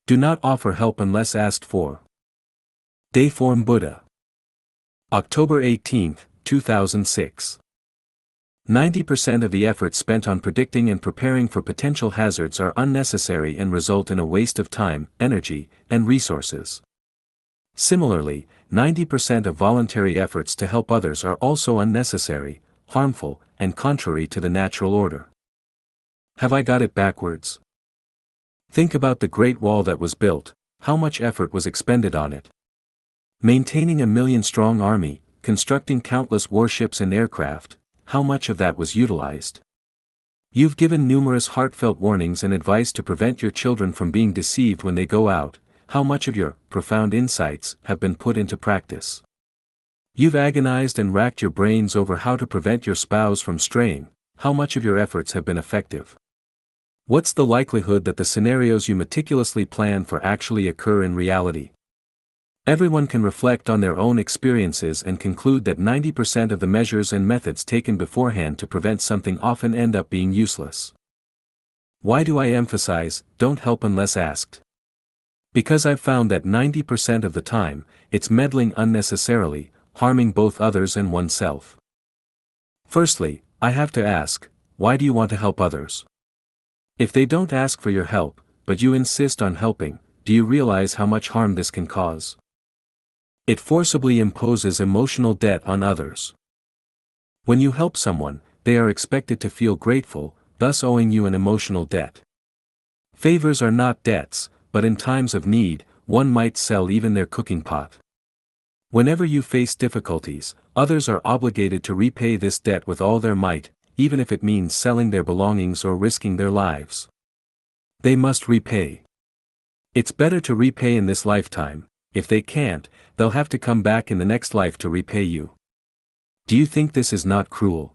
Do not offer help unless asked for. Dayform Buddha. October 18, 2006. 90% of the effort spent on predicting and preparing for potential hazards are unnecessary and result in a waste of time, energy, and resources. Similarly, 90% of voluntary efforts to help others are also unnecessary, harmful, and contrary to the natural order. Have I got it backwards? Think about the Great Wall that was built, how much effort was expended on it. Maintaining a million-strong army, constructing countless warships and aircraft, how much of that was utilized? You've given numerous heartfelt warnings and advice to prevent your children from being deceived when they go out. How much of your profound insights have been put into practice? You've agonized and racked your brains over how to prevent your spouse from straying. How much of your efforts have been effective? What's the likelihood that the scenarios you meticulously plan for actually occur in reality? Everyone can reflect on their own experiences and conclude that 90% of the measures and methods taken beforehand to prevent something often end up being useless. Why do I emphasize, don't help unless asked? Because I've found that 90% of the time, it's meddling unnecessarily, harming both others and oneself. Firstly, I have to ask, why do you want to help others? If they don't ask for your help, but you insist on helping, do you realize how much harm this can cause? It forcibly imposes emotional debt on others. When you help someone, they are expected to feel grateful, thus owing you an emotional debt. Favors are not debts, but in times of need, one might sell even their cooking pot. Whenever you face difficulties, others are obligated to repay this debt with all their might, even if it means selling their belongings or risking their lives. They must repay. It's better to repay in this lifetime. If they can't, they'll have to come back in the next life to repay you. Do you think this is not cruel?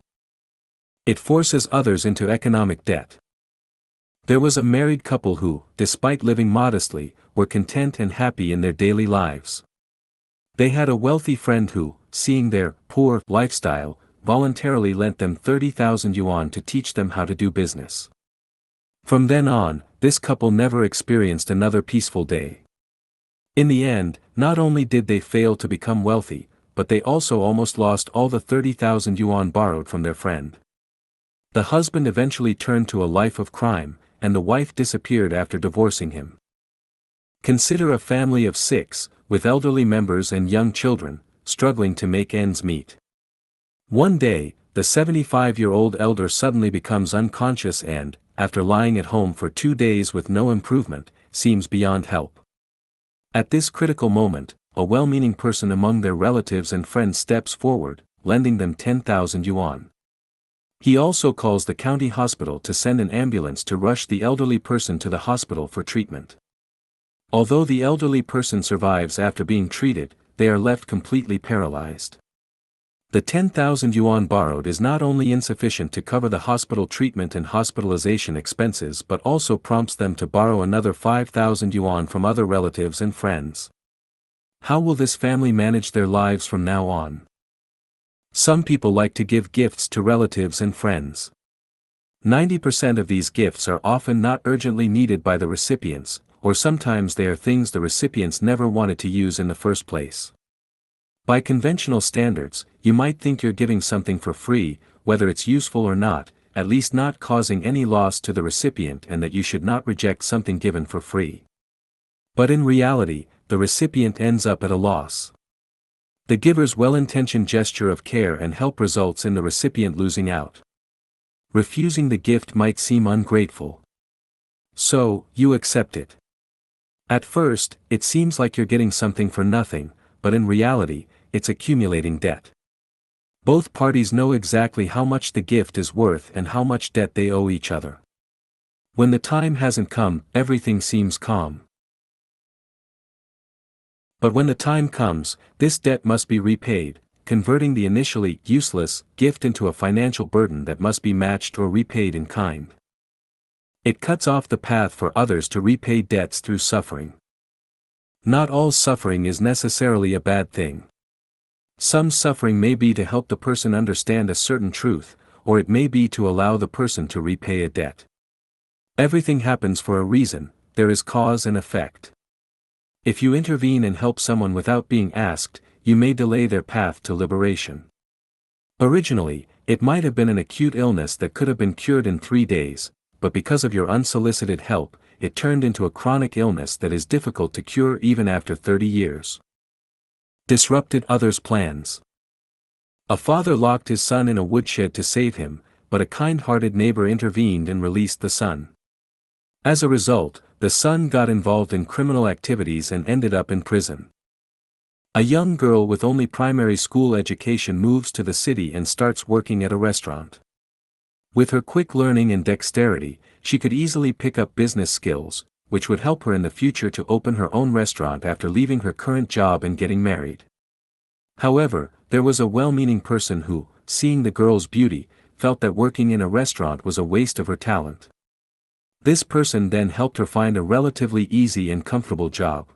It forces others into economic debt. There was a married couple who, despite living modestly, were content and happy in their daily lives. They had a wealthy friend who, seeing their poor lifestyle, voluntarily lent them 30,000 yuan to teach them how to do business. From then on, this couple never experienced another peaceful day. In the end, not only did they fail to become wealthy, but they also almost lost all the 30,000 yuan borrowed from their friend. The husband eventually turned to a life of crime, and the wife disappeared after divorcing him. Consider a family of 6, with elderly members and young children, struggling to make ends meet. One day, the 75-year-old elder suddenly becomes unconscious and, after lying at home for 2 days with no improvement, seems beyond help. At this critical moment, a well-meaning person among their relatives and friends steps forward, lending them 10,000 yuan. He also calls the county hospital to send an ambulance to rush the elderly person to the hospital for treatment. Although the elderly person survives after being treated, they are left completely paralyzed. The 10,000 yuan borrowed is not only insufficient to cover the hospital treatment and hospitalization expenses but also prompts them to borrow another 5,000 yuan from other relatives and friends. How will this family manage their lives from now on? Some people like to give gifts to relatives and friends. 90% of these gifts are often not urgently needed by the recipients, or sometimes they are things the recipients never wanted to use in the first place. By conventional standards, you might think you're giving something for free, whether it's useful or not, at least not causing any loss to the recipient, and that you should not reject something given for free. But in reality, the recipient ends up at a loss. The giver's well-intentioned gesture of care and help results in the recipient losing out. Refusing the gift might seem ungrateful. So, you accept it. At first, it seems like you're getting something for nothing, but in reality, it's accumulating debt. Both parties know exactly how much the gift is worth and how much debt they owe each other. When the time hasn't come, everything seems calm. But when the time comes, this debt must be repaid, converting the initially useless gift into a financial burden that must be matched or repaid in kind. It cuts off the path for others to repay debts through suffering. Not all suffering is necessarily a bad thing. Some suffering may be to help the person understand a certain truth, or it may be to allow the person to repay a debt. Everything happens for a reason, there is cause and effect. If you intervene and help someone without being asked, you may delay their path to liberation. Originally, it might have been an acute illness that could have been cured in 3 days, but because of your unsolicited help, it turned into a chronic illness that is difficult to cure even after 30 years. Disrupted others' plans. A father locked his son in a woodshed to save him, but a kind-hearted neighbor intervened and released the son. As a result, the son got involved in criminal activities and ended up in prison. A young girl with only primary school education moves to the city and starts working at a restaurant. With her quick learning and dexterity, she could easily pick up business skills, which would help her in the future to open her own restaurant after leaving her current job and getting married. However, there was a well-meaning person who, seeing the girl's beauty, felt that working in a restaurant was a waste of her talent. This person then helped her find a relatively easy and comfortable job.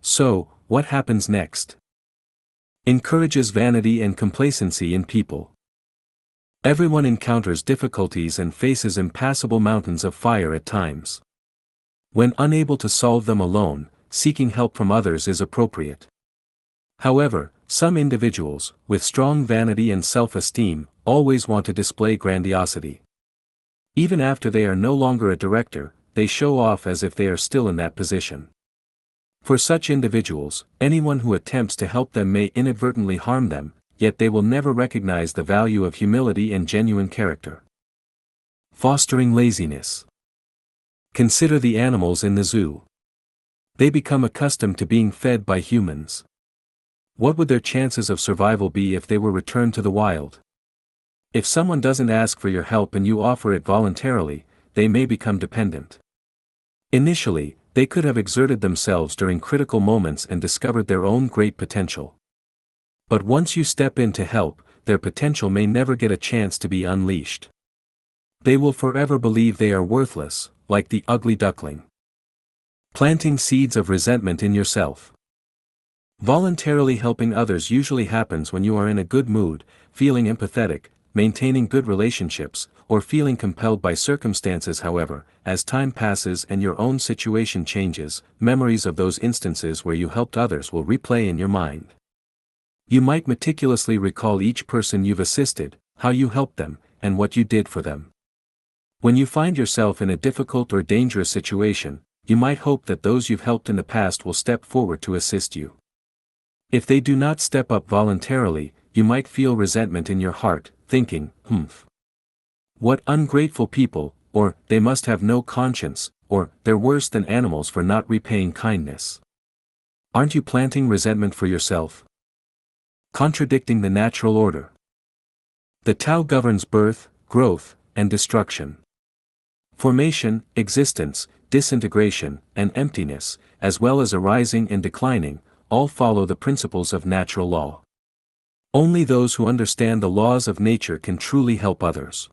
So, what happens next? Encourages vanity and complacency in people. Everyone encounters difficulties and faces impassable mountains of fire at times. When unable to solve them alone, seeking help from others is appropriate. However, some individuals, with strong vanity and self-esteem, always want to display grandiosity. Even after they are no longer a director, they show off as if they are still in that position. For such individuals, anyone who attempts to help them may inadvertently harm them, yet they will never recognize the value of humility and genuine character. Fostering laziness. Consider the animals in the zoo. They become accustomed to being fed by humans. What would their chances of survival be if they were returned to the wild? If someone doesn't ask for your help and you offer it voluntarily, they may become dependent. Initially, they could have exerted themselves during critical moments and discovered their own great potential. But once you step in to help, their potential may never get a chance to be unleashed. They will forever believe they are worthless, like the ugly duckling. Planting seeds of resentment in yourself. Voluntarily helping others usually happens when you are in a good mood, feeling empathetic, maintaining good relationships, or feeling compelled by circumstances. However, as time passes and your own situation changes, memories of those instances where you helped others will replay in your mind. You might meticulously recall each person you've assisted, how you helped them, and what you did for them. When you find yourself in a difficult or dangerous situation, you might hope that those you've helped in the past will step forward to assist you. If they do not step up voluntarily, you might feel resentment in your heart, thinking, what ungrateful people, or they must have no conscience, or they're worse than animals for not repaying kindness. Aren't you planting resentment for yourself? Contradicting the natural order. The Tao governs birth, growth, and destruction. Formation, existence, disintegration, and emptiness, as well as arising and declining, all follow the principles of natural law. Only those who understand the laws of nature can truly help others.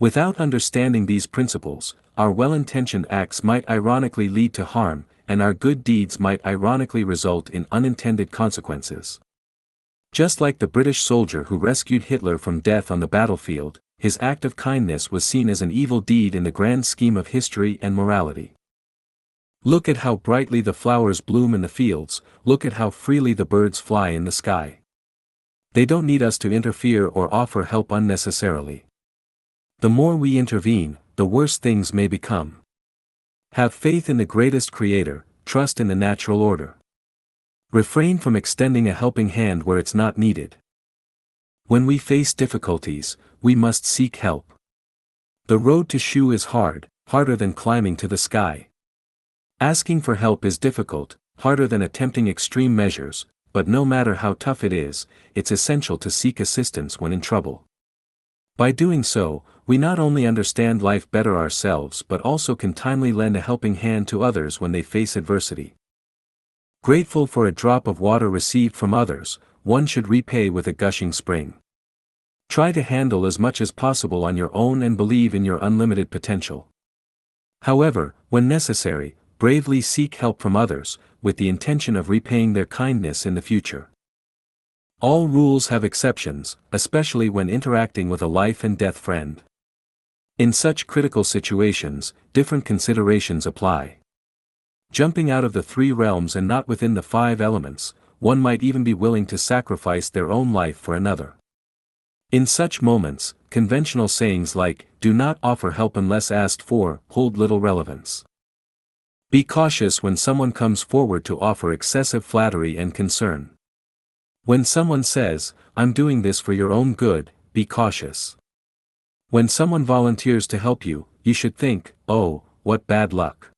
Without understanding these principles, our well-intentioned acts might ironically lead to harm, and our good deeds might ironically result in unintended consequences. Just like the British soldier who rescued Hitler from death on the battlefield, his act of kindness was seen as an evil deed in the grand scheme of history and morality. Look at how brightly the flowers bloom in the fields, look at how freely the birds fly in the sky. They don't need us to interfere or offer help unnecessarily. The more we intervene, the worse things may become. Have faith in the greatest Creator, trust in the natural order. Refrain from extending a helping hand where it's not needed. When we face difficulties, we must seek help. The road to Shu is hard, harder than climbing to the sky. Asking for help is difficult, harder than attempting extreme measures, but no matter how tough it is, it's essential to seek assistance when in trouble. By doing so, we not only understand life better ourselves but also can timely lend a helping hand to others when they face adversity. Grateful for a drop of water received from others, one should repay with a gushing spring. Try to handle as much as possible on your own and believe in your unlimited potential. However, when necessary, bravely seek help from others, with the intention of repaying their kindness in the future. All rules have exceptions, especially when interacting with a life and death friend. In such critical situations, different considerations apply. Jumping out of the three realms and not within the five elements, one might even be willing to sacrifice their own life for another. In such moments, conventional sayings like, "do not offer help unless asked for," hold little relevance. Be cautious when someone comes forward to offer excessive flattery and concern. When someone says, "I'm doing this for your own good," be cautious. When someone volunteers to help you, you should think, "Oh, what bad luck."